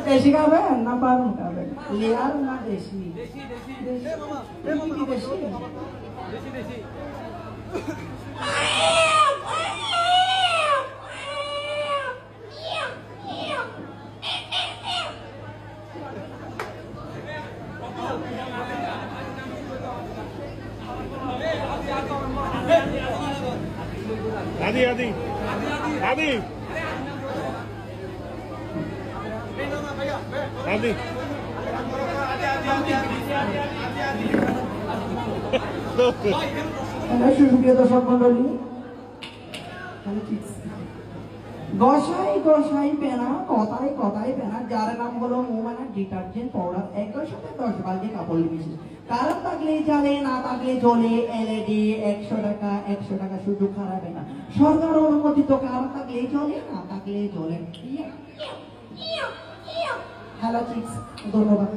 দেশি খাবেন না পালন খাবেন? লেয়ার না দেশি? দেশি। आदि आदि आदि आदि সুপ্রিয় দর্শক মন্ডলী, গোসাই গোসাই পেনা, কথায় কথায় পেনা, যার নাম হলো মোমানা ডিটারজেন্ট পাউডার, একই সাথে 10 বালতি কাপড় মিশিয়ে। কারণ থাকলে জালে, না থাকলে জলে। এলইডি 100 টাকা, 100 টাকা শুধু খারাপে না, সরকার অনুমোদিত। কারণ থাকলে জলে, না থাকলে জলে। হ্যালো চিপস, ধন্যবাদ।